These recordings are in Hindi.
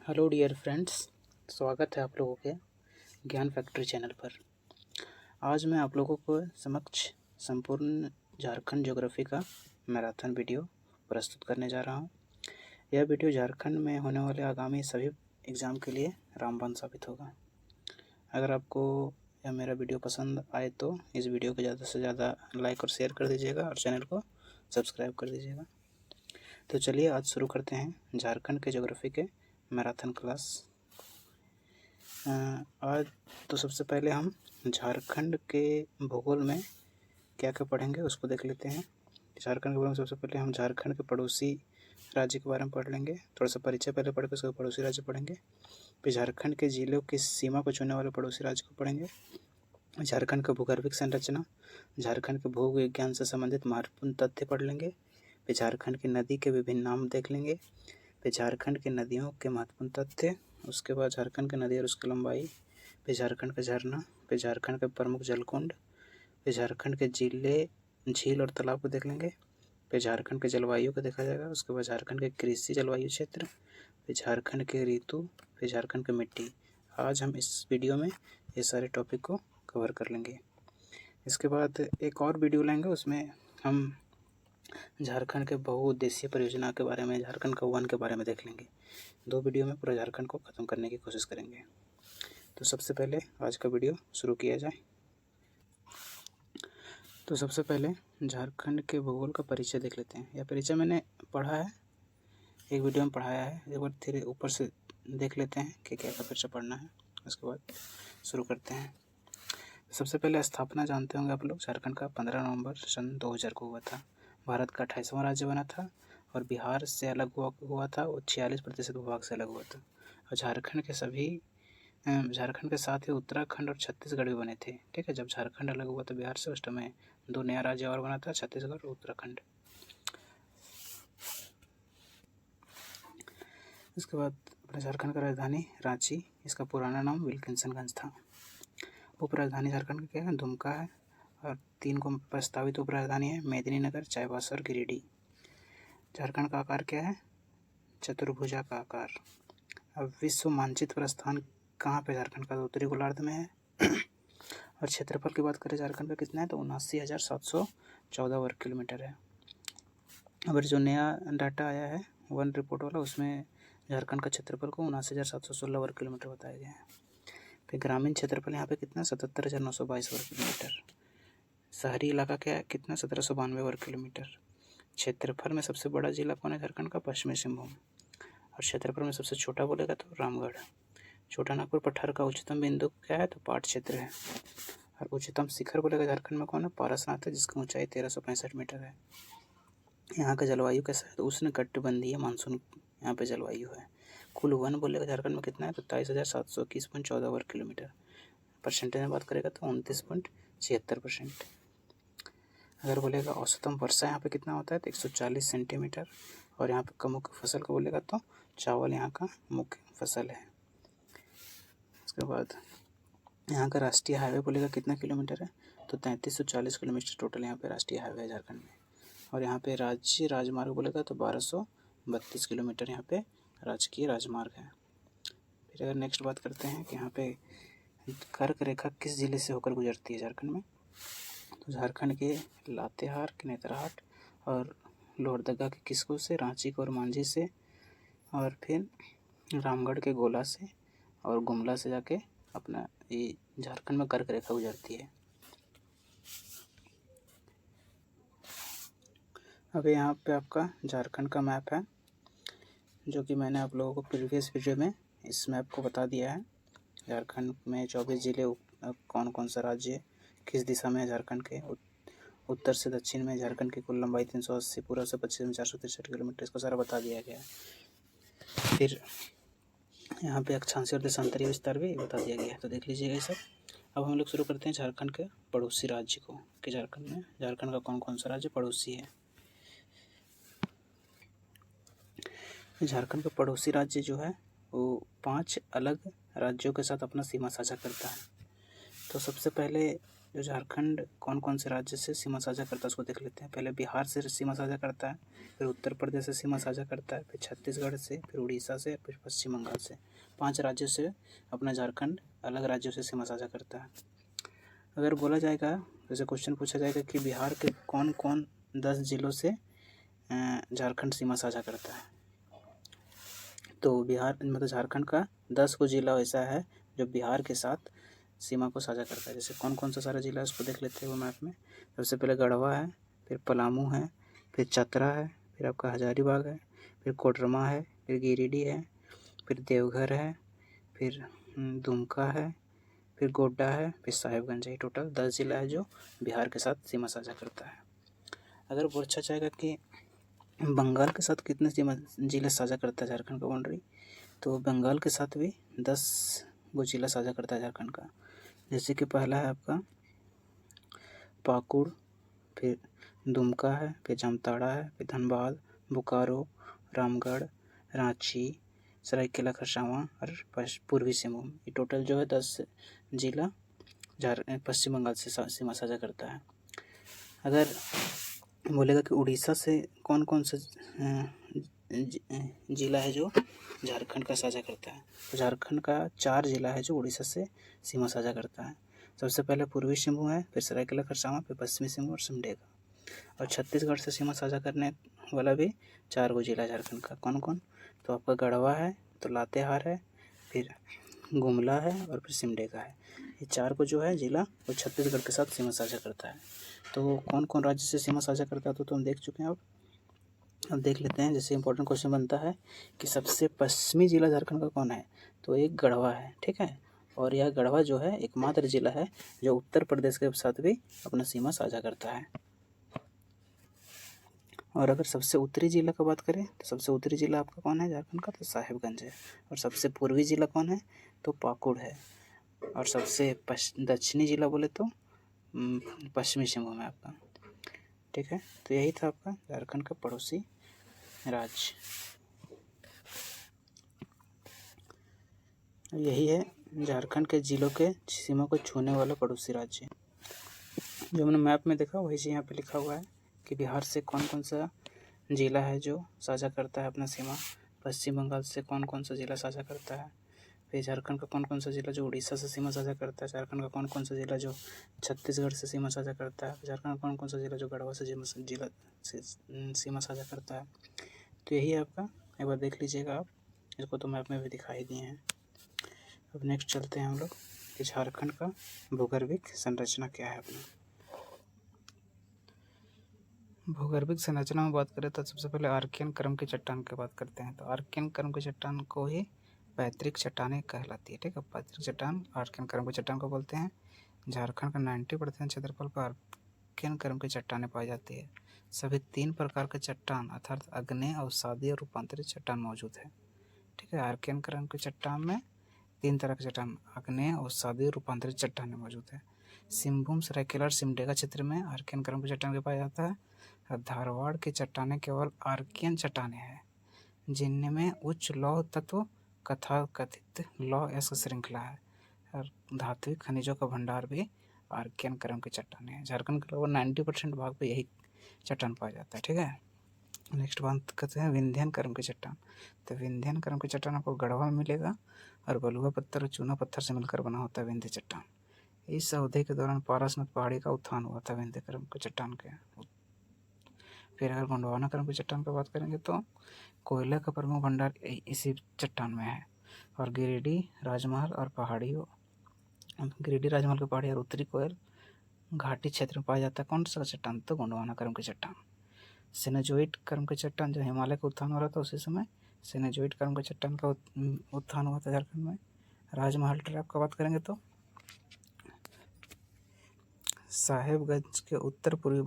हेलो डियर फ्रेंड्स, स्वागत है आप लोगों के ज्ञान फैक्ट्री चैनल पर। आज मैं आप लोगों को समक्ष संपूर्ण झारखंड ज्योग्राफी का मैराथन वीडियो प्रस्तुत करने जा रहा हूं। यह वीडियो झारखंड में होने वाले आगामी सभी एग्ज़ाम के लिए रामबाण साबित होगा। अगर आपको यह मेरा वीडियो पसंद आए तो इस वीडियो को ज़्यादा से ज़्यादा लाइक और शेयर कर दीजिएगा और चैनल को सब्सक्राइब कर दीजिएगा। तो चलिए आज शुरू करते हैं झारखंड के ज्योग्राफी के मैराथन क्लास। आज तो सबसे पहले हम झारखंड के भूगोल में क्या क्या पढ़ेंगे उसको देख लेते हैं। झारखंड के भूगोल में सबसे पहले हम झारखंड के पड़ोसी राज्य के बारे में पढ़ लेंगे। थोड़ा सा परिचय पहले पढ़ के उसके पड़ोसी राज्य पढ़ेंगे। फिर झारखंड के जिलों की सीमा को छूने वाले पड़ोसी राज्य को पढ़ेंगे। झारखंड का भूगर्भिक संरचना, झारखंड के भू विज्ञान से संबंधित महत्वपूर्ण तथ्य पढ़ लेंगे। फिर झारखंड की नदी के विभिन्न नाम देख लेंगे। फिर झारखंड की नदियों के महत्वपूर्ण तथ्य, उसके बाद झारखंड की नदी और उसकी लंबाई, फिर झारखंड का झरना, फिर झारखंड के प्रमुख जलकुंड, फिर झारखंड के जिले, झील और तालाब को देख लेंगे। फिर झारखंड के जलवायु को देखा जाएगा। उसके बाद झारखंड के कृषि जलवायु क्षेत्र, फिर झारखंड के ऋतु, फिर झारखंड की मिट्टी। आज हम इस वीडियो में ये सारे टॉपिक को कवर कर लेंगे। इसके बाद एक और वीडियो लेंगे, उसमें हम झारखंड के बहुउद्देशीय परियोजना के बारे में, झारखंड का वन के बारे में देख लेंगे। 2 वीडियो में पूरा झारखंड को ख़त्म करने की कोशिश करेंगे। तो सबसे पहले आज का वीडियो शुरू किया जाए। तो सबसे पहले झारखंड के भूगोल का परिचय देख लेते हैं। यह परिचय मैंने पढ़ा है, एक वीडियो में पढ़ाया है। एक बार धीरे ऊपर से देख लेते हैं कि क्या क्या परिचय पढ़ना है, उसके बाद शुरू करते हैं। सबसे पहले स्थापना जानते होंगे आप लोग। झारखंड का 15 नवंबर सन 2000 को हुआ था। भारत का 28वां राज्य बना था और बिहार से अलग हुआ था। वो 46% भूभाग से अलग हुआ था। और झारखंड के साथ ही उत्तराखंड और छत्तीसगढ़ भी बने थे। ठीक है, जब झारखंड अलग हुआ था बिहार से, उस समय 2 नया राज्य और बना था, छत्तीसगढ़ और उत्तराखंड। इसके बाद अपने झारखंड का राजधानी रांची, इसका पुराना नाम विल्किंसनगंज था। उप राजधानी झारखंड का क्या है? दुमका है। और 3 को प्रस्तावित उप राजधानी है, मेदिनीनगर, चाईबासा और गिरिडीह। झारखंड का आकार क्या है? चतुर्भुजा का आकार। अब विश्व मानचित्र पर स्थान कहाँ पे झारखंड का? उत्तरी गोलार्ध में है। और क्षेत्रफल की बात करें झारखंड का कितना है तो 79,714 वर्ग किलोमीटर है। अब जो नया डाटा आया है वन रिपोर्ट वाला, उसमें झारखंड का क्षेत्रफल को 79,716 वर्ग किलोमीटर बताया गया है। फिर ग्रामीण क्षेत्रफल यहाँ पे कितना? 77,922 वर्ग किलोमीटर। शहरी इलाका क्या है कितना? 1792 वर्ग किलोमीटर। क्षेत्रफल में सबसे बड़ा जिला कौन है झारखंड का? पश्चिमी सिंहभूम। और क्षेत्रफल में सबसे छोटा बोलेगा तो रामगढ़। छोटा नागपुर पठार का उच्चतम बिंदु क्या है तो पाट क्षेत्र है। और उच्चतम शिखर बोलेगा झारखंड में कौन है? पारसनाथ है, जिसकी ऊंचाई 1365 मीटर है। यहाँ का जलवायु कैसा है तो उष्णकटिबंधीय मानसून यहाँ पे जलवायु है। कुल वन बोलेगा झारखंड में कितना है तो 27,721.14 वर्ग किलोमीटर। परसेंटेज में बात करेगा तो 29.76%। अगर बोलेगा औसतम वर्षा यहाँ पे कितना होता है तो 140 सेंटीमीटर। और यहाँ पे का मुख्य फसल को बोलेगा तो चावल यहाँ का मुख्य फसल है। उसके बाद यहाँ का राष्ट्रीय हाईवे बोलेगा कितना किलोमीटर है तो 3340 किलोमीटर टोटल यहाँ पे राष्ट्रीय हाईवे है झारखंड में। और यहाँ पे राज्य राजमार्ग बोलेगा तो 1232 किलोमीटर यहाँ पे राजकीय राजमार्ग है। फिर अगर नेक्स्ट बात करते हैं कि यहाँ पे कर्क रेखा किस जिले से होकर गुजरती है झारखंड में तो झारखंड के लातेहार के नेतरहाट और लोहरदगा के किस्को से, रांची को और मांझी से, और फिर रामगढ़ के गोला से और गुमला से जाके अपना ये झारखंड में कर्क रेखा गुजरती है। अब यहाँ पे आपका झारखंड का मैप है, जो कि मैंने आप लोगों को प्रीवियस वीडियो में इस मैप को बता दिया है। झारखंड में 24 जिले, कौन कौन सा राज्य किस दिशा में है झारखंड के। उत्तर से दक्षिण में झारखंड की कुल लंबाई 380, पूर्व से पश्चिम में 463 किलोमीटर, इसको सारा बता दिया गया है। फिर यहाँ पे अक्षांशीय और देशांतरीय विस्तार भी बता दिया गया है, तो देख लीजिएगा ये सब। अब हम लोग शुरू करते हैं झारखंड के पड़ोसी राज्य को, कि झारखंड का कौन कौन सा राज्य पड़ोसी है। झारखंड का पड़ोसी राज्य जो है वो 5 अलग राज्यों के साथ अपना सीमा साझा करता है। तो सबसे पहले जो झारखंड कौन कौन से राज्य से सीमा साझा करता है उसको देख लेते हैं। पहले बिहार से सीमा साझा करता है, फिर उत्तर प्रदेश से सीमा साझा करता है, फिर छत्तीसगढ़ से, फिर उड़ीसा से, फिर पश्चिम बंगाल से। 5 राज्यों से अपना झारखंड अलग राज्यों से सीमा साझा करता है। अगर बोला जाएगा, जैसे क्वेश्चन पूछा जाएगा कि बिहार के कौन कौन 10 जिलों से झारखंड सीमा साझा करता है, तो बिहार मतलब झारखंड का 10 को जिला ऐसा है जो बिहार के साथ सीमा को साझा करता है। जैसे कौन कौन सा सारा जिला है उसको देख लेते हैं वो मैप में। सबसे पहले गढ़वा है, फिर पलामू है, फिर चतरा है, फिर आपका हजारीबाग है, फिर कोडरमा है, फिर गिरिडीह है, फिर देवघर है, फिर दुमका है, फिर गोड्डा है, फिर साहेबगंज है। टोटल 10 जिला है जो बिहार के साथ सीमा साझा करता है। अगर पूछा जाएगा कि बंगाल के साथ कितने सीमा जिले साझा करता है झारखंड का बाउंड्री, तो बंगाल के साथ भी 10 वो जिला साझा करता है झारखंड का। जैसे कि पहला है आपका पाकुड़, फिर दुमका है, फिर जामताड़ा है, फिर धनबाद, बोकारो, रामगढ़, रांची, सरायकेला खरसावां और पूर्वी सिंहभूम। ये टोटल जो है 10 जिला पश्चिम बंगाल से सीमा साझा करता है। अगर बोलेगा कि उड़ीसा से कौन कौन सा जिला है जो झारखंड का साझा करता है, तो झारखंड का 4 जिला है जो उड़ीसा से सीमा साझा करता है। सबसे पहले पूर्वी सिंहभूम है, फिर सरायकेला खरसावां, फिर पश्चिमी सिंहभूम और सिमडेगा। और छत्तीसगढ़ से सीमा साझा करने वाला भी 4 गो जिला झारखंड का। कौन कौन, तो आपका गढ़वा है, तो लातेहार है, फिर गुमला है और फिर सिमडेगा है। ये 4 को जो है जिला वो छत्तीसगढ़ के साथ सीमा साझा करता है। तो कौन कौन राज्य से सीमा साझा करता है तो हम देख चुके हैं। अब देख लेते हैं। जैसे इंपॉर्टेंट क्वेश्चन बनता है कि सबसे पश्चिमी जिला झारखंड का कौन है, तो एक गढ़वा है, ठीक है। और यह गढ़वा जो है एकमात्र जिला है जो उत्तर प्रदेश के साथ भी अपना सीमा साझा करता है। और अगर सबसे उत्तरी जिला की बात करें तो सबसे उत्तरी जिला आपका कौन है झारखंड का, तो साहेबगंज है। और सबसे पूर्वी जिला कौन है, तो पाकुड़ है। और सबसे दक्षिणी जिला बोले तो पश्चिमी सिंहभूम है आपका, ठीक है। तो यही था आपका झारखंड का पड़ोसी राज्य। यही है झारखंड के जिलों के सीमा को छूने वाला पड़ोसी राज्य। जो हमने मैप में देखा वही चीज़ यहाँ पे लिखा हुआ है कि बिहार से कौन कौन सा जिला है जो साझा करता है अपना सीमा, पश्चिम बंगाल से कौन कौन सा जिला साझा करता है, फिर झारखंड का कौन कौन सा जिला जो उड़ीसा से सीमा साझा करता है, झारखंड का कौन कौन सा जिला जो छत्तीसगढ़ से सीमा साझा करता है, झारखंड का कौन कौन सा जिला जो गढ़वा से जिला से सीमा साझा करता है। तो यही है आपका, एक बार देख लीजिएगा आप, इसको तो मैप में भी दिखाई दिए हैं। अब नेक्स्ट चलते हैं हम लोग कि झारखंड का भूगर्भिक संरचना क्या है अपनी। भूगर्भिक संरचना में बात करें तो सबसे पहले आर्कियन क्रम की चट्टान की बात करते हैं। तो आर्कियन क्रम की चट्टान को ही पैतृक चट्टानें कहलाती है, ठीक है। पैतृक चट्टान आर्कियन क्रम की चट्टान को बोलते हैं। झारखंड का 90% क्षेत्रफल पर आर्कियन क्रम की चट्टानें पाई जाती है। सभी 3 प्रकार के चट्टान अर्थात आग्नेय, अवसादीय और रूपांतरित चट्टान मौजूद है, ठीक है। आर्कियन क्रम की चट्टान में 3 तरह के चट्टान आग्नेय, अवसादीय, रूपांतरित चट्टानें मौजूद है। सिंहभूम, सरायकेला और सिमडेगा क्षेत्र में आर्कियन क्रम की चट्टान पाया जाता है। धारवाड़ की चट्टानें केवल आर्कियन चट्टानें हैं जिनमें उच्च लौह तत्व कथित लौह अयस्क श्रृंखला है और धात्विक खनिजों का भंडार भी आर्कियन क्रम की चट्टानें हैं। झारखंड के लगभग 90% भाग पे यही चट्टान पाया जाता है, ठीक है। नेक्स्ट बात करते हैं विंध्यन क्रम की चट्टान। तो विंध्यन क्रम की चट्टान आपको गढ़वा में मिलेगा और बलुआ पत्थर और चूना पत्थर से मिलकर बना होता है विंध्य चट्टान। इस अवधि के दौरान पारसनाथ पहाड़ी का उत्थान हुआ था विंध्य क्रम की चट्टान के। फिर अगर गोंडवाना क्रम की चट्टान की बात करेंगे तो कोयला का प्रमुख भंडार इसी चट्टान में है। और गिरिडीह राजमहल और पहाड़ियों गिरिडीह राजमहल की पहाड़ी और उत्तरी कोयल घाटी क्षेत्र में पाया जाता है। कौन सा चट्टान, तो गोंडवाना क्रम की चट्टान। सेनोजोइट क्रम की चट्टान जब हिमालय का उत्थान हो रहा था उसी समय सेनोजोइट क्रम की चट्टान का उत्थान हुआ था झारखंड में। राजमहल ट्रैप का बात करेंगे तो साहेबगंज के उत्तर पूर्वी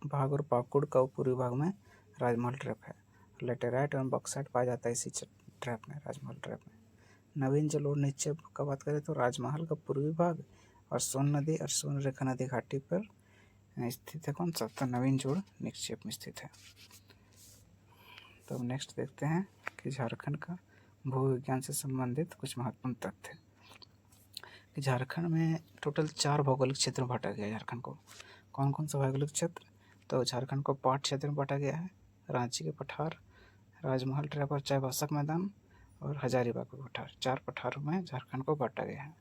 भाग और पाकुड़ का पूर्वी भाग में राजमहल ट्रैप है। लेटेराइट एवं बॉक्साइट पाया जाता है इसी ट्रैप में, राजमहल ट्रैप में। नवीन जल और निक्षेप का बात करें तो राजमहल का पूर्वी भाग और सोन नदी और सोन रेखा नदी घाटी पर स्थित है। कौन सा, तो नवीन जोड़ निक्षेप में स्थित है। तो नेक्स्ट देखते हैं कि झारखंड का भू विज्ञान से संबंधित कुछ महत्वपूर्ण तथ्य। कि झारखंड में टोटल 4 भौगोलिक क्षेत्र में बांटा गया है झारखंड को। कौन कौन सा भौगोलिक क्षेत्र? तो झारखंड को 5 क्षेत्र में बांटा गया है। रांची के पठार, राजमहल ट्रैप और चाईबासा मैदान और हजारीबाग के पठार, 4 पठारों में झारखंड को बांटा गया है।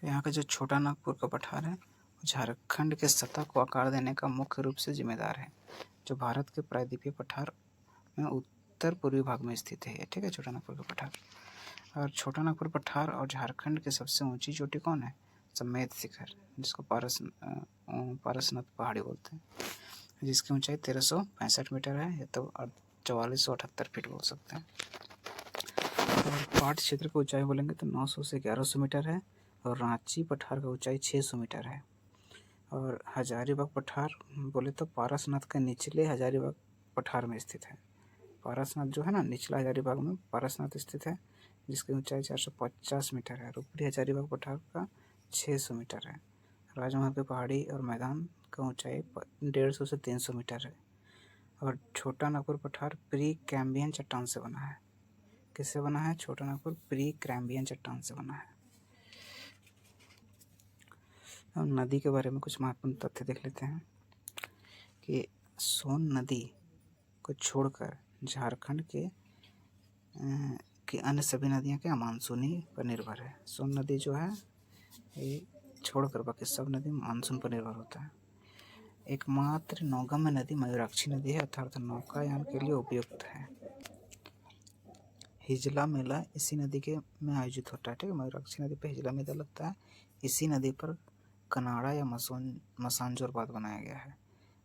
यहाँ का जो छोटा नागपुर का पठार है झारखंड के सतह को आकार देने का मुख्य रूप से जिम्मेदार है, जो भारत के प्रायद्वीपीय पठार में उत्तर पूर्वी भाग में स्थित है। ठीक है, छोटा नागपुर का पठार। और छोटा नागपुर पठार और झारखंड की सबसे ऊंची चोटी कौन है? समेत शिखर, जिसको पारसनाथ पहाड़ी बोलते हैं, जिसकी ऊंचाई 1365 मीटर है, या तो 4478 फीट बोल सकते हैं। और पाट क्षेत्र की ऊंचाई बोलेंगे तो 900 से 1100 मीटर है, और रांची पठार का ऊंचाई 600 मीटर है। और हजारीबाग पठार बोले तो पारसनाथ के निचले हजारीबाग पठार में स्थित है। पारसनाथ जो है ना, निचला हजारीबाग में पारसनाथ स्थित है, जिसकी ऊंचाई 450 मीटर है। और ऊपरी हजारीबाग पठार का 600 मीटर है। राजमहल के पहाड़ी और मैदान का ऊंचाई 150 से 300 मीटर है। और छोटा नागपुर पठार प्री कैम्बियन चट्टान से बना है। किससे बना है? छोटा नागपुर प्री कैम्बियन चट्टान से बना है। और नदी के बारे में कुछ महत्वपूर्ण तथ्य देख लेते हैं कि सोन नदी को छोड़कर झारखंड के अन्य सभी नदियां क्या मानसूनी पर निर्भर है। सोन नदी जो है ये छोड़कर बाकी सब नदी मानसून पर निर्भर होता है। एकमात्र नौगम्य नदी मयूराक्षी नदी है, अर्थात नौकायान के लिए उपयुक्त है। हिजला मेला इसी नदी के में आयोजित होता है। ठीक है, मयूराक्षी नदी पर हिजला मेला लगता है। इसी नदी पर कनाड़ा या मसानजोर बांध बनाया गया है।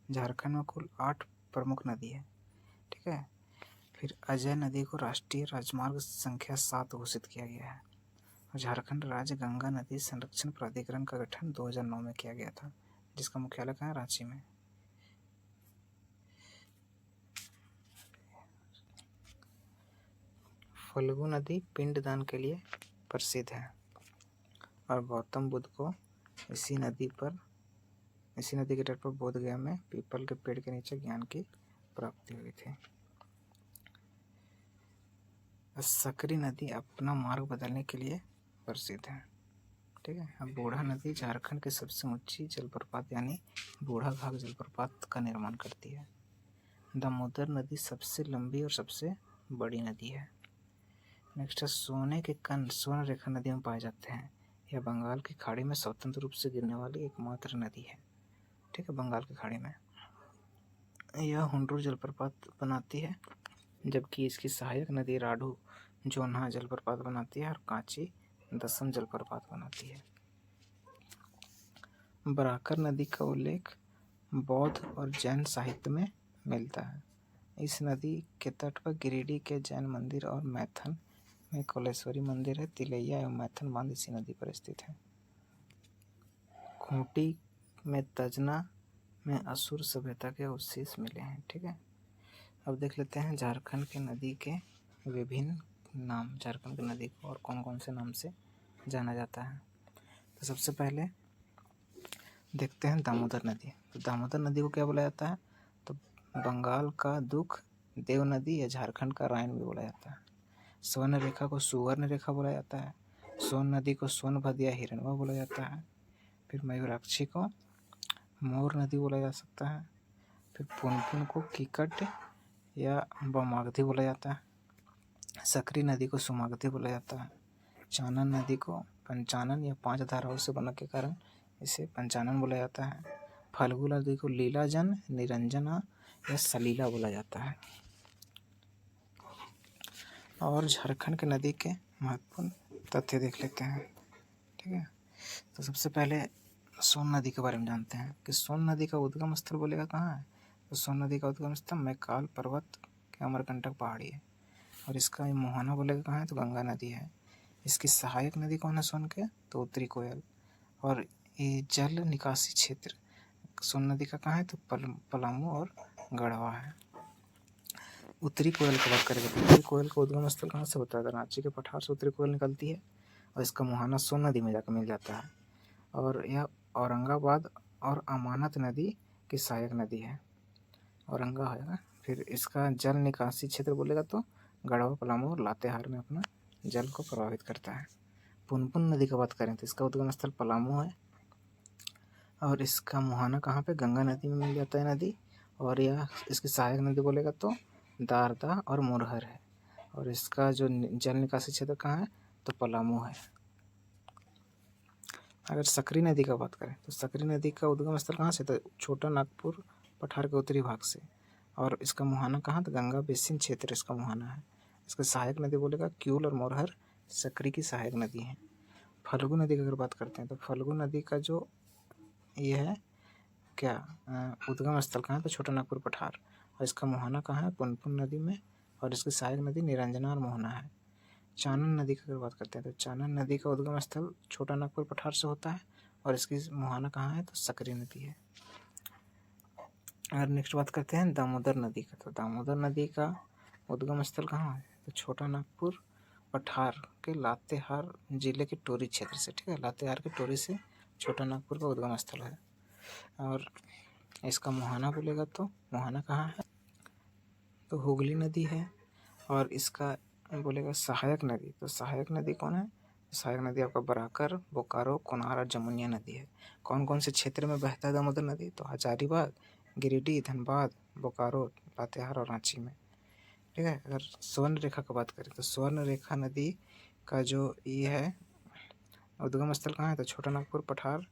झारखंड में कुल 8 प्रमुख नदी है। ठीक है, फिर अजय नदी को राष्ट्रीय राजमार्ग संख्या 7 घोषित किया गया है। और झारखंड राज्य गंगा नदी संरक्षण प्राधिकरण का गठन 2009 में किया गया था, जिसका मुख्यालय कहाँ है? रांची में। फल्गु नदी पिंडदान के लिए प्रसिद्ध है, और गौतम बुद्ध को इसी नदी के तट पर बोध गया में पीपल के पेड़ के नीचे ज्ञान की प्राप्ति हुई थी। सकरी नदी अपना मार्ग बदलने के लिए प्रसिद्ध है। ठीक है, अब बूढ़ा नदी झारखंड की सबसे ऊंची जलप्रपात यानी बूढ़ा घाघ जलप्रपात का निर्माण करती है। दामोदर नदी सबसे लंबी और सबसे बड़ी नदी है। नेक्स्ट है सोने के कण स्वर्ण रेखा नदी में पाए जाते हैं। यह बंगाल की खाड़ी में स्वतंत्र रूप से गिरने वाली एकमात्र नदी है। ठीक है, बंगाल की खाड़ी में यह हुंडूर जलप्रपात बनाती है, जबकि इसकी सहायक नदी राढ़ू जोन्हा जलप्रपात बनाती है, और कांची दसम जलप्रपात बनाती है। बराकर नदी का उल्लेख बौद्ध और जैन साहित्य में मिलता है। इस नदी के तट पर गिरिडीह के जैन मंदिर और मैथन में कौलेश्वरी मंदिर है। तिलैया एवं मैथन बांध इसी नदी पर स्थित है। खूंटी में तजना में असुर सभ्यता के अवशेष मिले हैं। ठीक है, अब देख लेते हैं झारखंड के नदी के विभिन्न नाम। झारखंड की नदी को और कौन कौन से नाम से जाना जाता है। तो सबसे पहले देखते हैं दामोदर नदी। तो दामोदर नदी को क्या बोला जाता है? तो बंगाल का दुख देव नदी या झारखंड का रायन भी बोला जाता है। स्वर्ण रेखा को सुवर्ण रेखा बोला जाता है। सोन नदी को सोनभद्र या हिरणवा बोला जाता है। फिर मयूराक्षी को मोर नदी बोला जा सकता है। फिर पुनपुन को कीकट या बमागधी बोला जाता है। सकरी नदी को सुमागधी बोला जाता है। चानन नदी को पंचानन या 5 धाराओं से बनने के कारण इसे पंचानन बोला जाता है। फल्गु नदी को लीलाजन, निरंजना या सलीला बोला जाता है। और झारखंड के नदी के महत्वपूर्ण तथ्य देख लेते हैं। ठीक है, तो सबसे पहले सोन नदी के बारे में जानते हैं कि सोन नदी का उद्गम स्थल बोलेगा कहाँ है? तो सोन नदी का उद्गम स्थल मैकाल पर्वत के अमरकंटक पहाड़ी है। और इसका मुहाना बोलेगा कहाँ है? तो गंगा नदी है। इसकी सहायक नदी कौन है सोन के? तो उत्तरी कोयल। और ये जल निकासी क्षेत्र सोन नदी का कहाँ है? तो पलामू और गढ़वा है। उत्तरी कोयल की बात करेंगे तो उत्तरी कोयल का उद्गम स्थल कहाँ से होता है? रांची के पठार से उत्तरी कोयल निकलती है, और इसका मुहाना सोन नदी में जाकर मिल जाता है। और यह औरंगाबाद और अमानत नदी की सहायक नदी है। औरंगा है ना। फिर इसका जल निकासी क्षेत्र बोलेगा तो गढ़वा, पलामू और लातेहार में अपना जल को प्रभावित करता है। पुनपुन नदी की बात करें तो इसका उद्गम स्थल पलामू है और इसका मुहाना कहाँ पे, गंगा नदी में मिल जाता है नदी। और यह इसकी सहायक नदी बोलेगा तो दारदा और मोरहर है। और इसका जो जल निकासी क्षेत्र कहाँ है, तो पलामू है। अगर सकरी नदी का बात करें तो सकरी नदी का उद्गम स्थल कहाँ से, तो छोटा नागपुर पठार के उत्तरी भाग से। और इसका मुहाना कहाँ, तो गंगा बेसिन क्षेत्र इसका मुहाना है। इसका सहायक नदी बोलेगा क्यूल और मोरहर सकरी की सहायक नदी है। फल्गु नदी की अगर बात करते हैं तो फल्गु नदी का जो ये है क्या उद्गम स्थल कहाँ है, तो छोटा नागपुर पठार। और इसका मुहाना कहाँ है, पुनपुन नदी में। और इसकी सहायक नदी निरंजना और मोहना है। चानन नदी की अगर बात करते हैं तो चानन नदी का उद्गम स्थल छोटा नागपुर पठार से होता है और इसकी मुहाना कहाँ है, तो सकरी नदी है। अगर नेक्स्ट बात करते हैं दामोदर नदी का, तो दामोदर नदी का उद्गम स्थल कहाँ है, तो छोटा नागपुर पठार के लातेहार जिले के टोरी क्षेत्र से। ठीक है, लातेहार के टोरी से छोटा नागपुर का उद्गम स्थल है। और इसका मुहाना बोलेगा तो मुहाना कहाँ है, तो हुगली नदी है। और इसका बोलेगा सहायक नदी, तो सहायक नदी कौन है, सहायक नदी आपका बराकर, बोकारो, कोनार और जमुनिया नदी है। कौन कौन से क्षेत्र में बहता है दामोदर नदी, तो हजारीबाग, गिरिडीह, धनबाद, बोकारो, लातेहार और रांची में। ठीक है, अगर स्वर्ण रेखा की बात करें तो स्वर्ण रेखा नदी का जो ये है उद्गम स्थल कहाँ है, तो छोटा नागपुर पठार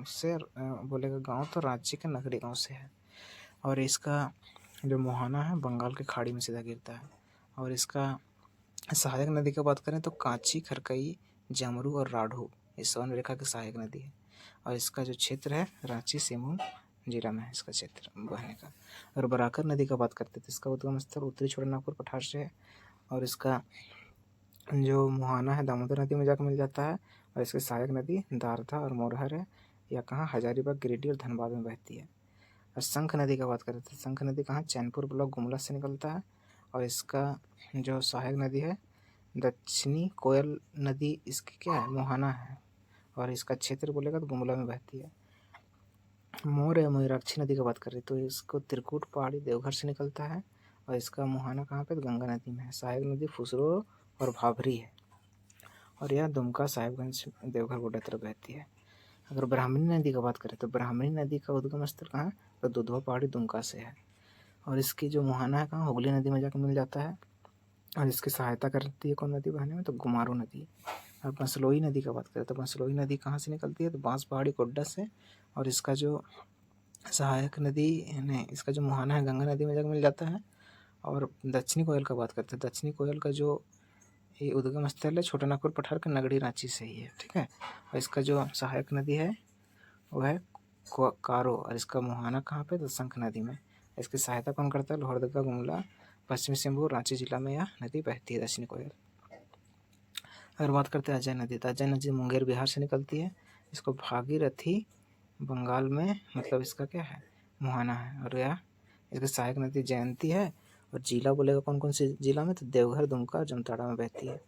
से बोलेगा गांव तो रांची के नगरी गांव से है। और इसका जो मुहाना है बंगाल की खाड़ी में सीधा गिरता है। और इसका सहायक नदी की बात करें तो कांची, खरकई, जामरू और राढ़ू इस स्वर्ण रेखा की सहायक नदी है। और इसका जो क्षेत्र है रांची सिमू जिला में है इसका क्षेत्र बहने का। और बराकर नदी की बात करते हैं तो इसका उद्गम स्थल उत्तरी छोटा नागपुर पठार से है। और इसका जो मुहाना है दामोदर नदी में जाकर मिल जाता है। और इसकी सहायक नदी दारदा और मोरहर है। यह कहाँ, हजारीबाग, गिरिडीह और धनबाद में बहती है। और शंख नदी की बात करें तो शंख नदी कहाँ, चैनपुर ब्लॉक गुमला से निकलता है। और इसका जो सहायक नदी है दक्षिणी कोयल नदी इसकी क्या है, मुहाना है। और इसका क्षेत्र बोलेगा तो गुमला में बहती है। मोर या मयूराक्षी नदी की बात करें तो इसको त्रिकुट पहाड़ी देवघर से निकलता है। और इसका मुहाना कहाँ पे, तो गंगा नदी में है। सहायक नदी फुसरो और भाभरी है। और यह दुमका, साहिबगंज, देवघर बॉर्डर तरफ बहती है। अगर ब्राह्मणी नदी की बात करें तो ब्राह्मणी नदी का उद्गम स्थल कहाँ है, तो दुधवा पहाड़ी दुमका से है। और इसकी जो मुहाना है कहाँ, हुगली नदी में जाकर मिल जाता है। और इसकी सहायता करती है कौन नदी बहने में, तो गुमारू नदी। और बंसलोई नदी की बात करें तो बंसलोई नदी कहाँ से निकलती है, तो बांस पहाड़ी गोड्डा से। और इसका जो सहायक नदी नहीं, इसका जो मुहाना है गंगा नदी में जाकर मिल जाता है। और दक्षिणी कोयल का बात करते हैं, दक्षिणी कोयल का जो ये उद्गम स्थल है छोटा नागपुर पठार के नगड़ी रांची से ही है। ठीक है, और इसका जो सहायक नदी है वो है कारो। और इसका मुहाना कहाँ पे, तो शंख नदी में। इसकी सहायता कौन करता है, लोहरदगा, गुमला, पश्चिमी सिंहभूम, रांची जिला में यह नदी बहती है दक्षिणी कोयल। अगर बात करते हैं अजय नदी, तो अजय नदी मुंगेर बिहार से निकलती है। इसको भागीरथी बंगाल में, मतलब इसका क्या है, मुहाना है। और यह इसकी सहायक नदी जयंती है। और जिला बोलेगा कौन कौन से जिला में, तो देवघर, दुमका और जामताड़ा में बहती है।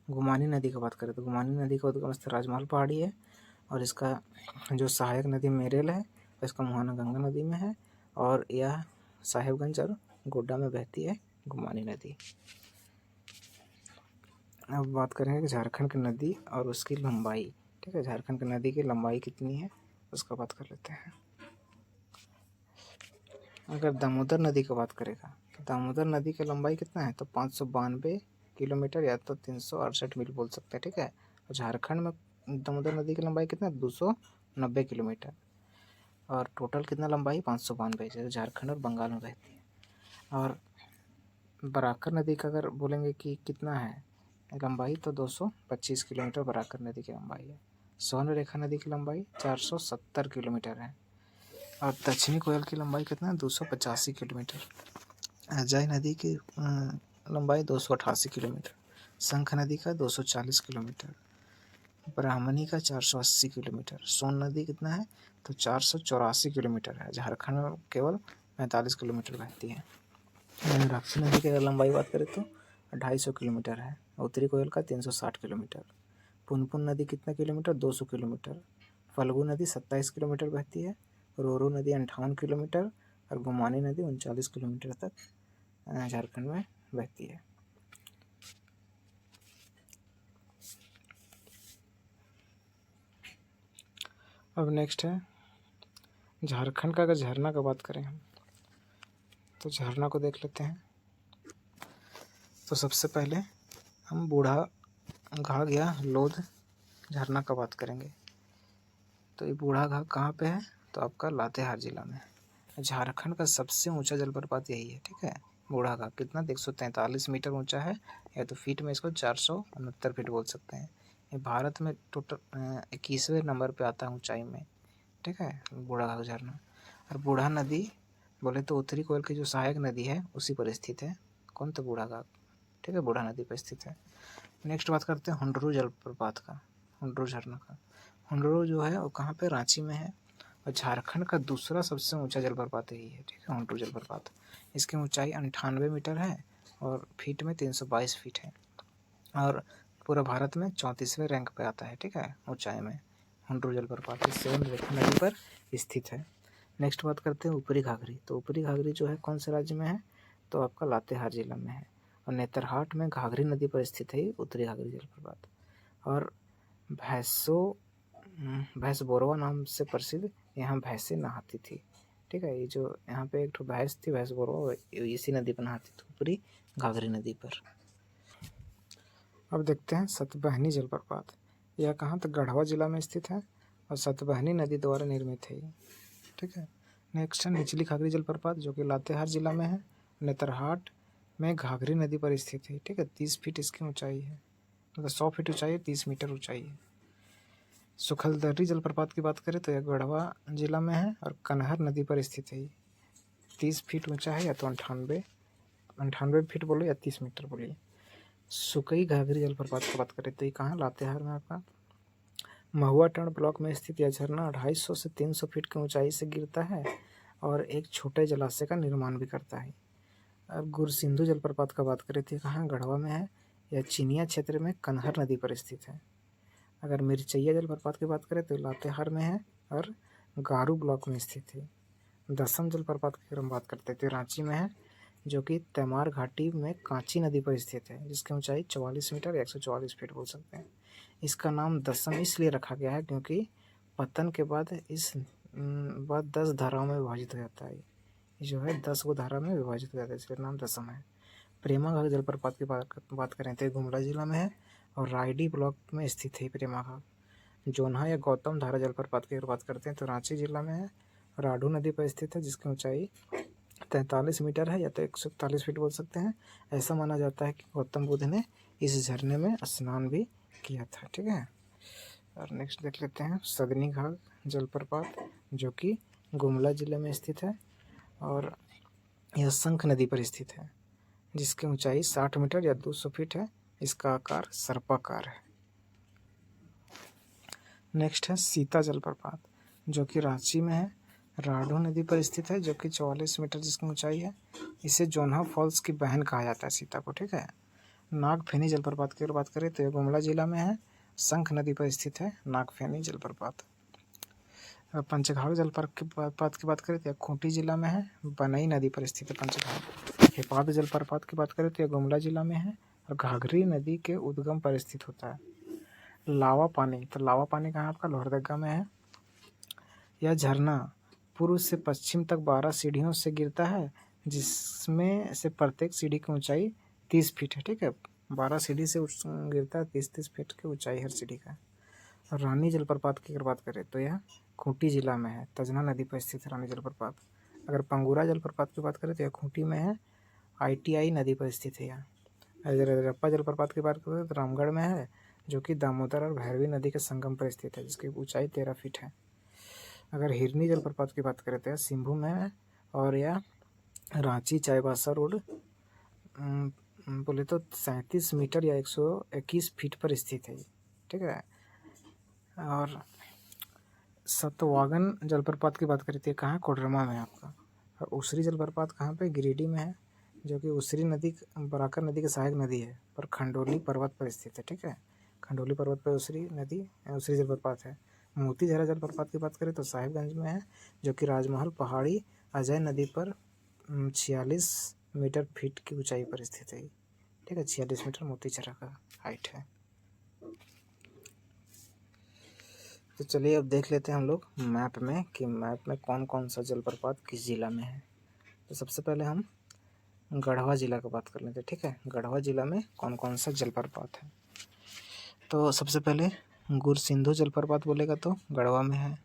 गुमानी नदी की बात करें तो गुमानी नदी का उद्गम स्थल राजमहल पहाड़ी है। और इसका जो सहायक नदी मेरेल है, इसका मुहाना गंगा नदी में है। और यह साहिबगंज और गोड्डा में बहती है गुमानी नदी। अब बात करेंगे कि झारखंड की नदी और उसकी लंबाई। ठीक है, झारखंड की नदी की लंबाई कितनी है उसका बात कर लेते हैं। अगर दामोदर नदी की बात करेगा तो दामोदर नदी की लंबाई कितना है, तो 592 किलोमीटर या तो 368 मील बोल सकते हैं। ठीक है, और झारखंड में दामोदर नदी की लंबाई कितना है, 290 किलोमीटर। और टोटल कितना लंबाई, 592, जैसे झारखंड और बंगाल में बहती है। और बराकर नदी का अगर बोलेंगे कि कितना है लंबाई, तो 225 किलोमीटर बराकर नदी की लंबाई है। स्वर्ण रेखा नदी की लंबाई 470 किलोमीटर है। और दक्षिणी कोयल की लंबाई कितना है, 285 किलोमीटर। अजय नदी की लंबाई 288 किलोमीटर। शंख नदी का 240 किलोमीटर। ब्राह्मणी का 480 किलोमीटर। सोन नदी कितना है, तो 484 किलोमीटर है। झारखंड में केवल 45 किलोमीटर बहती है। मयूराक्षी नदी की अगर लंबाई बात करें तो 250 किलोमीटर है। उत्तरी कोयल का 360 किलोमीटर। पुनपुन नदी कितना किलोमीटर, 200 किलोमीटर। फल्गु नदी 27 किलोमीटर बहती है। रोरू नदी 58 किलोमीटर। और गुमानी नदी 39 किलोमीटर तक झारखंड में बहती है। अब नेक्स्ट है झारखंड का। अगर झरना का बात करें हम तो झरना को देख लेते हैं। तो सबसे पहले हम बूढ़ा घाघ या लोध झरना का बात करेंगे। तो ये बूढ़ा घाघ कहाँ पे है? तो आपका लातेहार जिला में है। झारखंड का सबसे ऊंचा जलप्रपात यही है, ठीक है। बूढ़ा घाघ कितना 143 मीटर ऊंचा है, या तो फीट में इसको 469 फीट बोल सकते हैं। ये भारत में टोटल 21वें नंबर पे आता है ऊंचाई में, ठीक है, बूढ़ा घाघ झरना। और बूढ़ा नदी बोले तो उत्तरी कोयल की जो सहायक नदी है उसी पर स्थित है। कौन? तो बूढ़ा घाघ, ठीक है, बूढ़ा नदी पर स्थित है। नेक्स्ट बात करते हैं हुंडरू जलप्रपात का, हुंडरू झरना का। हुंडरू जो है वो कहाँ पे? रांची में है। और झारखंड का दूसरा सबसे ऊंचा जलप्रपात यही है, ठीक है, हुंडरू जलप्रपात। इसकी ऊंचाई 98 मीटर है और फीट में 322 फीट है। और पूरा भारत में 34वें रैंक पे आता है, ठीक है, ऊंचाई में हुंडरू जलप्रपात सेवन रेखा नदी पर स्थित है। नेक्स्ट बात करते हैं ऊपरी घाघरी। तो ऊपरी घाघरी जो है कौन से राज्य में है? तो आपका लातेहार जिला में है। और नेतरहाट में घाघरी नदी पर स्थित है उत्तरी घाघरी जलप्रपात। और भैंस बोरवा नाम से प्रसिद्ध यहाँ भैंसें नहाती थी, ठीक है। ये जो यहाँ पे एक तो भैंस थी, भैंस बोरवा, इसी नदी पर नहाती थी, ऊपरी घाघरी नदी पर। अब देखते हैं सतबहनी जलप्रपात। यह कहाँ? तो गढ़वा जिला में स्थित है और सतबहनी नदी द्वारा निर्मित है, ठीक है। नेक्स्ट है निचली घाघरी जलप्रपात जो कि लातेहार जिला में है, नेतरहाट में घाघरी नदी पर स्थित है, ठीक है। 30 फीट इसकी ऊंचाई है, मतलब 100 फीट ऊंचाई है, 30 मीटर ऊंचाई है। सुखलदर्री जलप्रपात की बात करें तो यह गढ़वा जिला में है और कनहर नदी पर स्थित है। 30 फीट ऊंचा है, या तो 98 फीट बोलो या 30 मीटर बोलिए। सुकई घाघरी जलप्रपात की बात करें तो ये कहाँ? लातेहार में आपका महुआ टण ब्लॉक में स्थित यह झरना 250 से 300 फीट की ऊंचाई से गिरता है और एक छोटे जलाशय का निर्माण भी करता है। अब गुरसिंधु जलप्रपात का बात करें तो कहाँ? गढ़वा में है। यह चिनिया क्षेत्र में कनहर नदी पर स्थित है। अगर मिर्चैया जलप्रपात की बात करें तो लातेहार में है और गारू ब्लॉक में स्थित है। दसम जलप्रपात की अगर हम बात करते हैं तो रांची में है, जो कि तैमार घाटी में कांची नदी पर स्थित है, जिसकी ऊंचाई 44 मीटर या 144 फीट बोल सकते हैं। इसका नाम दसम इसलिए रखा गया है क्योंकि पतन के बाद इस बाद 10 धाराओं में विभाजित हो जाता है। जो है 10 को धारा में विभाजित हो जाता है, इसलिए नाम दसम है। प्रेमा घाघ जलप्रपात की बात करें तो गुमला जिला में है और रायडी ब्लॉक में स्थित है प्रेमा घाघ। जोन्हा या गौतम धारा जलप्रपात की अगर बात करते हैं तो रांची जिला में है, राढ़ू नदी पर स्थित है, जिसकी ऊंचाई 43 मीटर है या तो 141 फीट बोल सकते हैं। ऐसा माना जाता है कि गौतम बुद्ध ने इस झरने में स्नान भी किया था, ठीक है। और नेक्स्ट देख लेते हैं सदनी घाघ जलप्रपात जो कि गुमला जिले में स्थित है और यह शंख नदी पर स्थित है, जिसकी ऊंचाई 60 मीटर या 200 फीट है। इसका आकार सर्पाकार है। नेक्स्ट है सीता जलप्रपात जो कि रांची में है, राढ़ू नदी पर स्थित है, जो कि 44 मीटर जिसकी ऊंचाई है। इसे जोन्हा फॉल्स की बहन कहा जाता है सीता को, ठीक है। नागफेनी जलप्रपात की अगर बात करें तो यह गुमला जिला में है, शंख नदी पर स्थित है नागफेनी जलप्रपात। पंचघाघ जलप्रपात की बात करें तो यह खूंटी जिला में है, बनई नदी पर स्थित है पंचघाघ। हेपाद जलप्रपात की बात करें तो यह गुमला जिला में है और घाघरी नदी के उद्गम पर स्थित होता है। लावा पानी, तो लावा पानी कहाँ आपका? लोहरदगा में है। यह झरना पूर्व से पश्चिम तक 12 सीढ़ियों से गिरता है, जिसमें से प्रत्येक सीढ़ी की ऊंचाई 30 फीट है, ठीक है। 12 सीढ़ी से गिरता है, 30-30 फीट की ऊंचाई हर सीढ़ी का। रानी जलप्रपात की अगर बात करें तो यह खूंटी जिला में है, तजना नदी पर स्थित है रानी जलप्रपात। अगर पंगुरा जलप्रपात की बात करें तो यह खूंटी में है, ITI नदी पर स्थित है। अगर रप्पा जलप्रपात की बात करें तो रामगढ़ में है, जो कि दामोदर और भैरवी नदी के संगम पर स्थित है, जिसकी ऊंचाई 13 फीट है। अगर हिरनी जलप्रपात की बात करें तो यह सिंभू में है और यह रांची चाईबासा रोड बोले तो 37 मीटर या 121 फीट पर स्थित है, ठीक है। और सतवागन जलप्रपात की बात करें तो कहाँ? कोडरमा में है आपका। और उसरी जलप्रपात कहाँ पे? गिरिडीह में है, जो कि उसरी नदी बराकर नदी की सहायक नदी है और खंडोली पर्वत पर स्थित है, ठीक है। खंडोली पर्वत पर उसरी जलप्रपात है। मोतीझरा जलप्रपात की बात करें तो साहिबगंज में है, जो कि राजमहल पहाड़ी अजय नदी पर 46 मीटर फीट की ऊंचाई पर स्थित है, ठीक है। 46 मीटर मोतीझरा का हाइट है। तो चलिए अब देख लेते हैं हम लोग मैप में कि मैप में कौन कौन सा जलप्रपात किस ज़िला में है। तो सबसे पहले हम गढ़वा ज़िला की बात कर लेते हैं। ठीक है, गढ़वा ज़िला में कौन कौन सा जलप्रपात है। तो सबसे पहले गुरसिंधु जलप्रपात बोलेगा तो गढ़वा में है,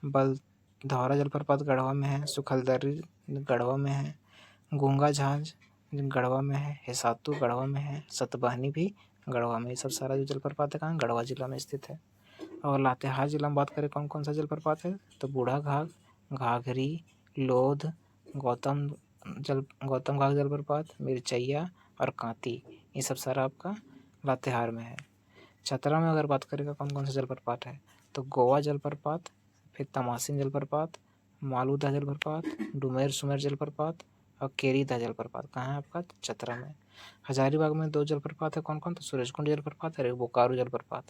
बलधौरा जलप्रपात गढ़वा में है, सुखलदरी गढ़वा में है, गूंगा झांझ गढ़वा में है, हेसातु गढ़वा में है, सतबहनी भी गढ़वा में। ये सब सारा जो जलप्रपात है कहाँ, गढ़वा जिला में स्थित है। और लातेहार जिला में बात करें कौन कौन सा जलप्रपात है, तो बूढ़ा घाघ, घाघरी, लोध, गौतम घाघ जलप्रपात, मिर्चैया और कांती, ये सब सारा आपका लातेहार में है। चतरा में अगर बात करेगा कौन कौन सा जलप्रपात है, तो गोवा जलप्रपात, फिर तमासिन जलप्रपात, मालूदा जलप्रपात, डुमेर सुमेर जलप्रपात और केरीदा जलप्रपात कहाँ है आपका, चतरा में। हजारीबाग में 2 जलप्रपात है, कौन कौन, तो सूरजकुंड जलप्रपात और बोकारो जलप्रपात।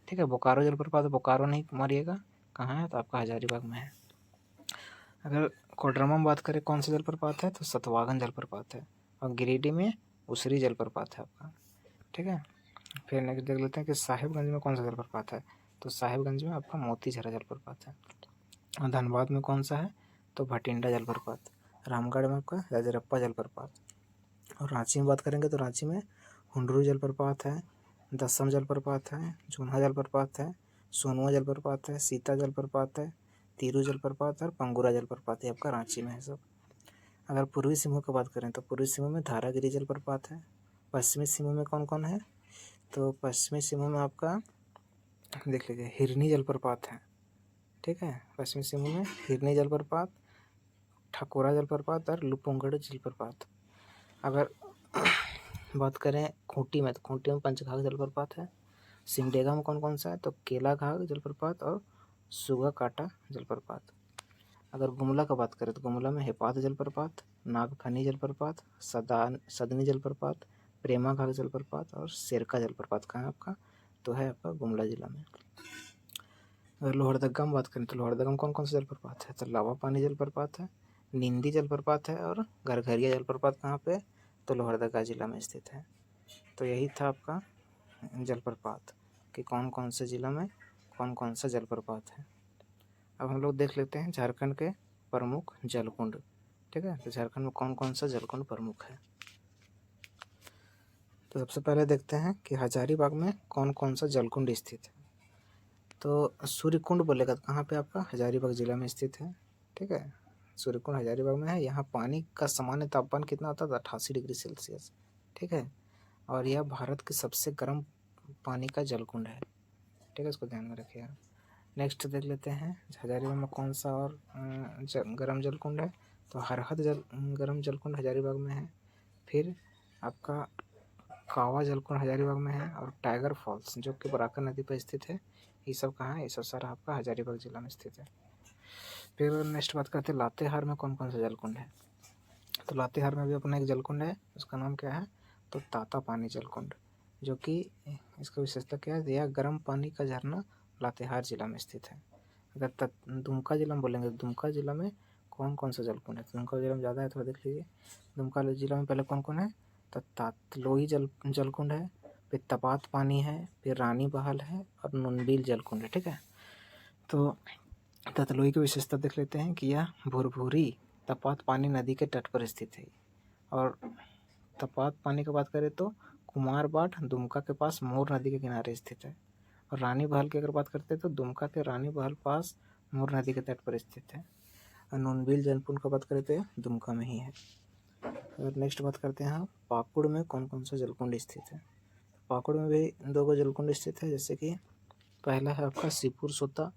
ठीक है, बोकारो जलप्रपात, बोकारो नहीं मारिएगा, कहाँ है, तो आपका हजारीबाग में है। अगर कोडरमा में बात करें कौन सा जलप्रपात है, तो सतवागन जलप्रपात है। और गिरिडीह में उसरी जलप्रपात है आपका। ठीक है, फिर नेक्स्ट देख लेते हैं कि साहिबगंज में कौन सा जलप्रपात है, तो साहिबगंज में आपका मोतीझरा जलप्रपात है। और धनबाद में कौन सा है, तो भटिंडा जलप्रपात। रामगढ़ में आपका रजरप्पा जलप्रपात। और रांची में बात करेंगे तो रांची में हुंडरू जलप्रपात है, दसम जलप्रपात है, जून्हा जलप्रपात है, सोनुआ जलप्रपात है, सीता जलप्रपात है, तीरू जलप्रपात और पंगुरा जलप्रपात है आपका रांची में है सब। अगर पूर्वी सिंहभूम की बात करें तो पूर्वी सिंहभूम में धारागिरी जलप्रपात है। पश्चिमी सिंहभूम में कौन कौन है, तो पश्चिमी सिंहभूम में आपका देख लीजिए हिरनी जलप्रपात है। ठीक है, पश्चिमी सिंहभूम में हिरनी जलप्रपात, ठकोरा जलप्रपात और लुपुंगड़ जलप्रपात। अगर बात करें खूंटी में तो खूंटी में पंचघाघ जलप्रपात है। सिमडेगा में कौन कौन सा है, तो केला घाघ जलप्रपात और सुगा काटा जलप्रपात। अगर गुमला का बात करें तो गुमला में हेपात जलप्रपात, नागफनी जलप्रपात, सदनी जलप्रपात, प्रेमा घाघ जलप्रपात और शेरका जलप्रपात कहाँ है आपका, तो है आपका गुमला जिला में। अगर लोहरदगा में बात करें तो लोहरदगा में कौन कौन सा जलप्रपात है, तो लावा पानी जलप्रपात है, निंदी जलप्रपात है और घरघरिया जलप्रपात कहाँ पे, तो लोहरदगा जिला में स्थित है। तो यही था आपका जलप्रपात कि कौन कौन से जिला में कौन कौन सा जलप्रपात है। अब हम लोग देख लेते हैं झारखंड के प्रमुख जलकुंड। ठीक है, तो झारखंड में कौन कौन सा जलकुंड प्रमुख है। तो सबसे पहले देखते हैं कि हजारीबाग में कौन कौन सा जलकुंड स्थित है। तो सूर्यकुंड बोलेगा तो कहाँ पे आपका, हजारीबाग जिला में स्थित है। ठीक है, सूर्यकुंड हजारीबाग में है। यहाँ पानी का सामान्य तापमान कितना होता है, 88 डिग्री सेल्सियस। ठीक है, और यह भारत के सबसे गर्म पानी का जलकुंड है। ठीक है, इसको ध्यान में रखिएगा। नेक्स्ट देख लेते हैं हजारीबाग में कौन सा और गर्म जलकुंड है, तो हरहद गर्म जलकुंड हजारीबाग में है। फिर आपका कावा जलकुंड हजारीबाग में है और टाइगर फॉल्स जो कि बराकर नदी पर स्थित है, ये सब कहाँ है, ये सब सारा आपका हजारीबाग जिला में स्थित है। फिर नेक्स्ट बात करते हैं लातेहार में कौन कौन सा जलकुंड है। तो लातेहार में भी अपना एक जलकुंड है, उसका नाम क्या है, तो ताता पानी जलकुंड, जो कि इसका विशेषता क्या है, यह गर्म पानी का झरना लातेहार जिला में स्थित है। अगर दुमका जिला में बोलेंगे, दुमका जिला में कौन कौन सा जलकुंड है, तो दुमका जिला में ज़्यादा है, तो देख लीजिए दुमका जिला में पहले कौन कौन है, तो तातलोई जलकुंड है, फिर तपात पानी है, फिर रानी बहाल है और नुनबील जलकुंड है। ठीक है, तो ततलोई की विशेषता देख लेते हैं कि यह भुरभुरी तपात पानी नदी के तट पर स्थित है। और तपात पानी की बात करें तो कुमारबाट दुमका के पास मोर नदी के किनारे स्थित है। और रानी बहाल की अगर बात करते हैं तो दुमका के रानी बहाल पास मोर नदी के तट पर स्थित है। और नुनबील जलकुंड की बात करें तो दुमका में ही है। और नेक्स्ट बात करते हैं पाकुड़ में कौन कौन सा जलकुंड स्थित है। पाकुड़ में भी 2 जलकुंड स्थित है, जैसे कि पहला है आपका सीपुर सोता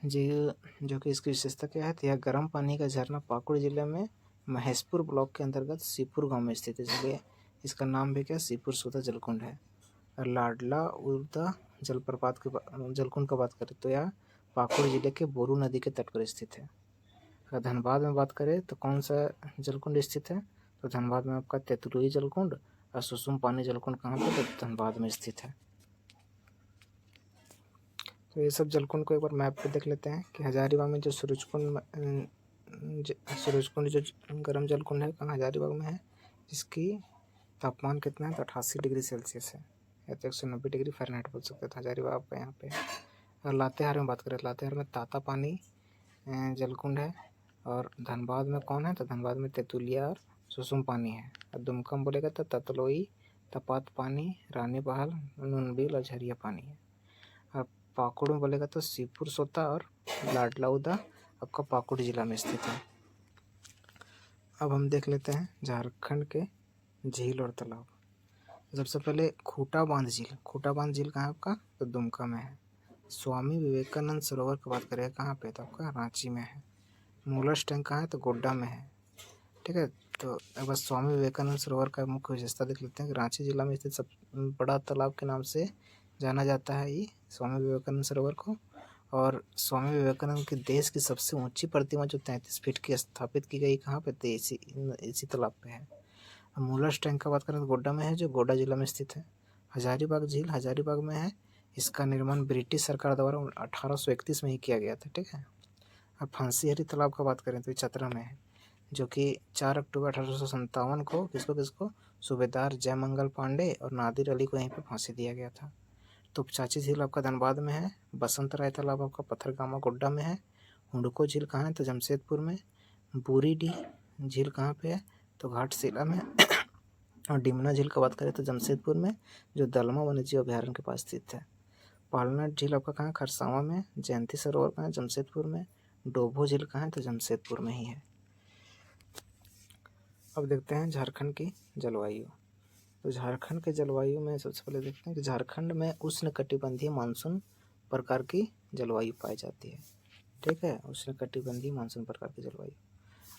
जो कि इसकी विशेषता क्या है, तो यह गर्म पानी का झरना पाकुड़ जिले में महेशपुर ब्लॉक के अंतर्गत सीपुर गांव में स्थित है, इसलिए इसका नाम भी क्या, सीपुर सोता जलकुंड है। और लाडला उर्दा जलप्रपात के जलकुंड का बात करें तो यह पाकुड़ जिले के बोरू नदी के तट पर स्थित है। अगर धनबाद में बात करें तो कौन सा जलकुंड स्थित है, तो धनबाद में आपका तेतुलुई जलकुंड और सुसुम पानी जलकुंड कहाँ पर, तो धनबाद में स्थित है। तो ये सब जलकुंड को एक बार मैप पे देख लेते हैं कि हजारीबाग में जो सूरजकुंड जो गर्म जलकुंड है कहाँ, हजारीबाग में है, जिसकी तापमान कितना है, तो 88 डिग्री सेल्सियस है, या तो 190 डिग्री फ़ारेनहाइट बोल सकते हैं। तो हजारीबाग आपका यहाँ पे है। और लातेहार में बात करें, लातेहार में ताता पानी जलकुंड है। और धनबाद में कौन है, तो धनबाद में तेतुलिया और सुसुम पानी है। और दुमका में बोलेगा तो ततलोई, तपात पानी, रानी बहाल, नूनबिल और झरिया पानी है। और पाकुड़ में बोलेगा तो सीपुर सोता और लाडलाउदा आपका पाकुड़ जिला में स्थित है। अब हम देख लेते हैं झारखंड के झील और तालाब। सबसे पहले खूटा बांध झील। खूटा बांध झील कहाँ है आपका, तो दुमका में है। स्वामी विवेकानंद सरोवर की बात करें कहाँ पे, तो आपका रांची में है। मूलस टैंक कहाँ है, तो गोड्डा में है। ठीक है, तो एक बार स्वामी विवेकानंद सरोवर का मुख्य विशेषता देख लेते हैं कि रांची जिला में स्थित सब बड़ा तालाब के नाम से जाना जाता है ये स्वामी विवेकानंद सरोवर को। और स्वामी विवेकानंद की देश की सबसे ऊंची प्रतिमा जो 33 फीट की स्थापित की गई कहाँ पे, तो इसी तालाब पे है। मूलस टैंक का बात करें तो गोड्डा में है, जो गोड्डा जिला में स्थित है। हजारीबाग झील हजारीबाग में है। इसका निर्माण ब्रिटिश सरकार द्वारा 1831 में ही किया गया था। ठीक है। अब फांसीहरी तालाब का बात करें तो चतरा में है, जो कि 4 अक्टूबर 1857 को किसको सूबेदार जयमंगल पांडे और नादिर अली को यहीं पर फांसी दिया गया था। तो चाची झील आपका धनबाद में है। बसंत राय तालाब आपका पत्थरगामा गोड्डा में है। हुडको झील कहाँ है, तो जमशेदपुर में। बूरीडीह झील कहाँ पे है, तो घाटशिला में। और डिमना झील का बात करें तो जमशेदपुर में, जो दलमा वन्यजीव अभ्यारण्य के पास स्थित है। पालना झील आपका कहाँ, खरसावा में। जयंती सरोवर कहाँ है, जमशेदपुर में। डोभो झील कहाँ है, तो जमशेदपुर में ही है। अब देखते हैं झारखंड की जलवायु। तो झारखंड के जलवायु में सबसे पहले देखते हैं कि झारखंड में उष्णकटिबंधीय मानसून प्रकार की जलवायु पाई जाती है। ठीक है, उष्णकटिबंधीय मानसून प्रकार की जलवायु।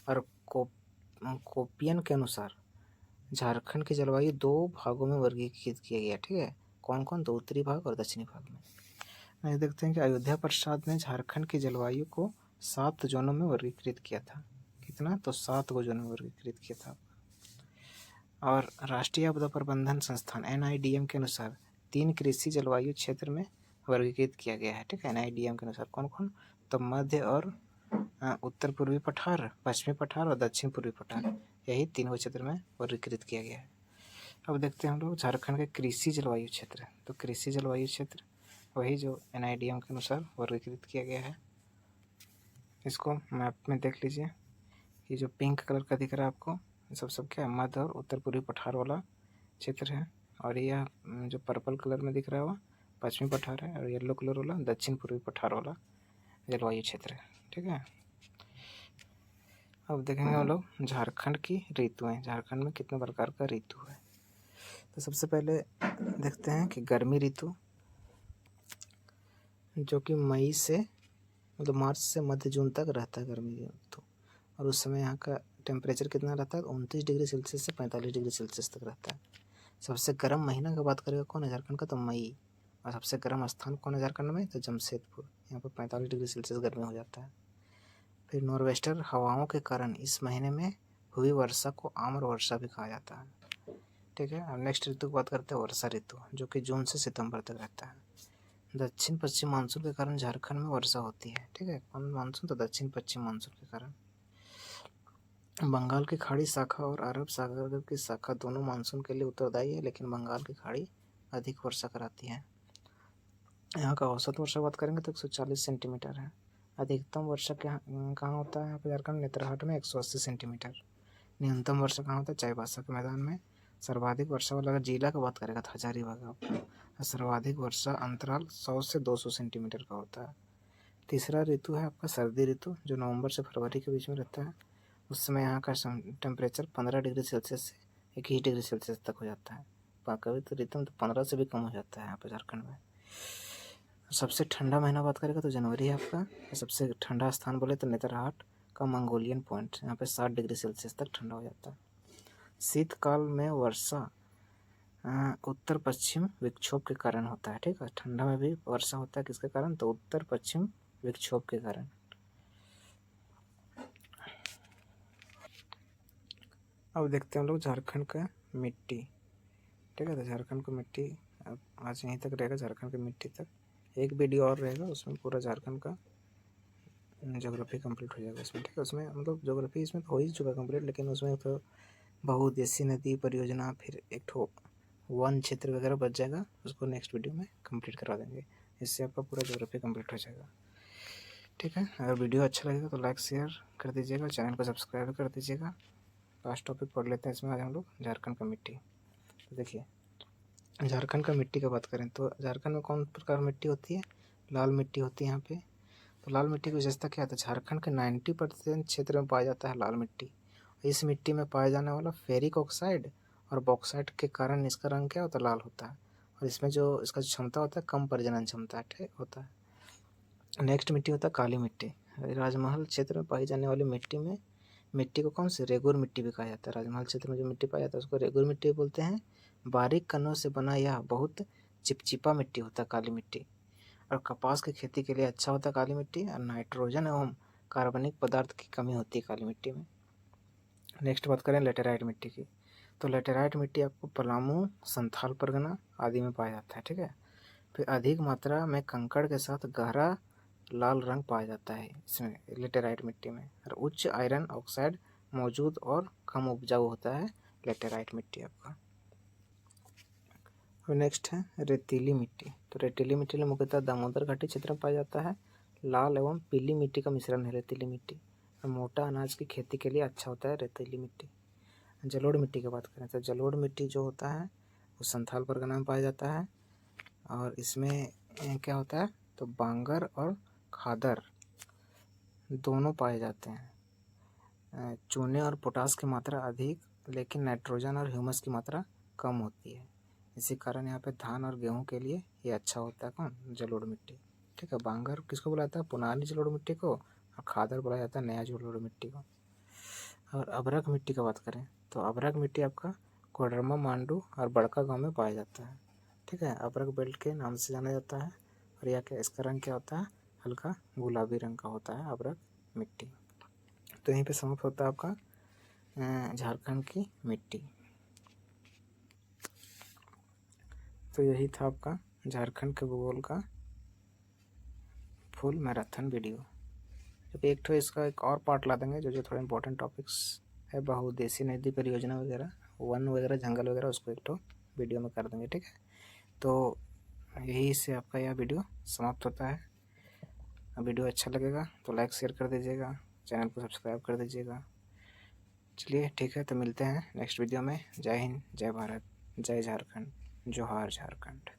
और कोपियन के अनुसार झारखंड की जलवायु 2 भागों में वर्गीकृत किया गया। ठीक है, कौन कौन, तो उत्तरी भाग और दक्षिणी भाग में। ये देखते हैं कि अयोध्या प्रसाद ने झारखंड की जलवायु को 7 जोनों में वर्गीकृत किया था। कितना, तो 7 जोनों में वर्गीकृत किया था। और राष्ट्रीय आपदा प्रबंधन संस्थान NIDM के अनुसार 3 कृषि जलवायु क्षेत्र में वर्गीकृत किया गया है। ठीक है, NIDM के अनुसार कौन कौन, तो मध्य और उत्तर पूर्वी पठार, पश्चिमी पठार और दक्षिण पूर्वी पठार, यही 3 क्षेत्र में वर्गीकृत किया गया है। अब देखते हैं हम लोग झारखंड के कृषि जलवायु क्षेत्र। तो कृषि जलवायु क्षेत्र वही जो NIDM के अनुसार वर्गीकृत किया गया है। इसको मैप में देख लीजिए, ये जो पिंक कलर का दिख रहा है आपको, सब क्या है, मध्य और उत्तर पूर्वी पठार वाला क्षेत्र है। और यह जो पर्पल कलर में दिख रहा है वो पश्चिमी पठार है। और येलो कलर वाला दक्षिण पूर्वी पठार वाला जलवायु क्षेत्र है। ठीक है, अब देखेंगे हम लोग झारखंड की ऋतुएं। झारखंड में कितने प्रकार का ऋतु है। तो सबसे पहले देखते हैं कि गर्मी ऋतु, जो कि मई से मतलब मार्च से मध्य जून तक रहता है गर्मी ऋतु। और उस समय यहाँ का टेम्परेचर कितना रहता है, 29 डिग्री सेल्सियस से 45 डिग्री सेल्सियस तक रहता है। सबसे गर्म महीना की बात करेगा कौन है झारखंड का, तो मई। और सबसे गर्म स्थान कौन है झारखंड में, तो जमशेदपुर। यहाँ पर 45 डिग्री सेल्सियस गर्मी हो जाता है। फिर नॉर्वेस्टर हवाओं के कारण इस महीने में हुई वर्षा को आम्र वर्षा भी कहा जाता है। ठीक है, अब नेक्स्ट ऋतु की बात करते हैं वर्षा ऋतु, जो कि जून से सितंबर तक रहता है। दक्षिण पश्चिम मानसून के कारण झारखंड में वर्षा होती है। ठीक है, कौन मानसून, तो दक्षिण पश्चिम मानसून के कारण। बंगाल की खाड़ी शाखा और अरब सागर की शाखा दोनों मानसून के लिए उत्तरदायी है, लेकिन बंगाल की खाड़ी अधिक वर्षा कराती है। यहाँ का औसत वर्षा बात करेंगे तो 140 सेंटीमीटर है। अधिकतम वर्षा कहाँ होता है, यहाँ पर झारखंड नेतरहाट में 180 सेंटीमीटर। न्यूनतम वर्षा कहाँ होता है, चाईबासा के मैदान में। सर्वाधिक वर्षा वाला अगर जिला की बात करेगा तो हजारीबाग आपका। सर्वाधिक वर्षा अंतराल 100 से 200 सेंटीमीटर का होता है। तीसरा ऋतु है आपका सर्दी ऋतु, जो नवंबर से फरवरी के बीच में रहता है। उस समय यहाँ का टेम्परेचर 15 डिग्री सेल्सियस से 21 डिग्री सेल्सियस तक हो जाता है। कभी तो ऋतु में तो 15 से भी कम हो जाता है यहाँ पर झारखंड में। सबसे ठंडा महीना बात करेगा तो जनवरी है आपका। सबसे ठंडा स्थान बोले तो नेतरहाट का मंगोलियन पॉइंट, यहाँ पे 60 डिग्री सेल्सियस तक ठंडा हो जाता है। शीतकाल में वर्षा उत्तर पश्चिम विक्षोभ के कारण होता है। ठीक है, ठंडा में भी वर्षा होता है किसके कारण, तो उत्तर पश्चिम विक्षोभ के कारण। अब देखते हैं हम लोग झारखंड का मिट्टी। ठीक है, तो झारखंड की मिट्टी आज यहीं तक रहेगा। झारखंड की मिट्टी तक एक वीडियो और रहेगा, उसमें पूरा झारखंड का ज्योग्राफी कंप्लीट हो जाएगा उसमें। ठीक है, उसमें मतलब ज्योग्राफी इसमें तो हो ही चुका कंप्लीट, लेकिन उसमें तो बहुउद्देशीय नदी परियोजना, फिर एक ठो वन क्षेत्र वगैरह बच जाएगा, उसको नेक्स्ट वीडियो में कंप्लीट करवा देंगे। इससे आपका पूरा ज्योग्राफी कंप्लीट हो जाएगा। ठीक है, अगर वीडियो अच्छा लगेगा तो लाइक शेयर कर दीजिएगा, चैनल को सब्सक्राइब कर दीजिएगा। लास्ट टॉपिक पढ़ लेते हैं इसमें आज हम लोग, झारखंड का मिट्टी। तो देखिए, झारखंड का मिट्टी का बात करें तो झारखंड में कौन प्रकार मिट्टी होती है? लाल मिट्टी होती है यहाँ पे। तो लाल मिट्टी की विशेषता क्या है? झारखंड के 90% क्षेत्र में पाया जाता है लाल मिट्टी। इस मिट्टी में पाए जाने वाला फेरिक ऑक्साइड और बॉक्साइट के कारण इसका रंग क्या होता है? लाल होता है। और इसमें जो इसका क्षमता होता है, कम प्रजनन क्षमता होता है। नेक्स्ट मिट्टी होता है काली मिट्टी। राजमहल क्षेत्र में पाई जाने वाली मिट्टी को कौन सी? रेगुर मिट्टी भी कहा जाता है। राजमहल क्षेत्र में जो मिट्टी पाया जाता है उसको रेगुर मिट्टी बोलते हैं। बारीक कणों से बना यह बहुत चिपचिपा मिट्टी होता है काली मिट्टी। और कपास की खेती के लिए अच्छा होता है काली मिट्टी। और नाइट्रोजन एवं कार्बनिक पदार्थ की कमी होती है काली मिट्टी में। नेक्स्ट बात करें लेटेराइट मिट्टी की। तो लेटेराइट मिट्टी आपको पलामू, संथाल परगना आदि में पाया जाता है। ठीक है, फिर अधिक मात्रा में कंकड़ के साथ गहरा लाल रंग पाया जाता है इसमें लेटेराइट मिट्टी में। और उच्च आयरन ऑक्साइड मौजूद और कम उपजाऊ होता है लेटेराइट मिट्टी आपका। और नेक्स्ट है रेतीली मिट्टी। तो रेतीली मिट्टी में मुख्यतः दामोदर घाटी क्षेत्र में पाया जाता है। लाल एवं पीली मिट्टी का मिश्रण है रेतीली मिट्टी। और मोटा अनाज की खेती के लिए अच्छा होता है रेतीली मिट्टी। जलोढ़ मिट्टी की बात करें तो जलोढ़ मिट्टी जो होता है वो संथाल परगना में पाया जाता है। और इसमें क्या होता है? तो बांगर और खादर दोनों पाए जाते हैं। चूने और पोटास की मात्रा अधिक, लेकिन नाइट्रोजन और ह्यूमस की मात्रा कम होती है। इसी कारण यहाँ पे धान और गेहूं के लिए ये अच्छा होता है। कौन? जलोढ़ मिट्टी। ठीक है, बांगर किसको बोला जाता है? पुरानी जलोढ़ मिट्टी को। और खादर बोला जाता है नया जलोढ़ मिट्टी को। और अभ्रक मिट्टी का बात करें तो अभ्रक मिट्टी आपका कोडरमा, मांडू और बड़का गाँव में पाया जाता है। ठीक है, अभ्रक बेल्ट के नाम से जाना जाता है। और यह क्या, इसका रंग क्या होता है? हल्का गुलाबी रंग का होता है अभ्रक मिट्टी। तो यहीं पे समाप्त होता है आपका झारखंड की मिट्टी। तो यही था आपका झारखंड के भूगोल का फुल मैराथन वीडियो। जब एक तो इसका एक और पार्ट ला देंगे जो थोड़े इंपॉर्टेंट टॉपिक्स है, बहुउद्देशीय नदी परियोजना वगैरह, वन वगैरह, जंगल वगैरह, उसको एक तो वीडियो में कर देंगे। ठीक है, तो यही से आपका यह वीडियो समाप्त होता है। वीडियो अच्छा लगेगा तो लाइक शेयर कर दीजिएगा, चैनल को सब्सक्राइब कर दीजिएगा। चलिए ठीक है, तो मिलते हैं नेक्स्ट वीडियो में। जय हिंद, जय भारत, जय झारखंड, जोहार झारखंड।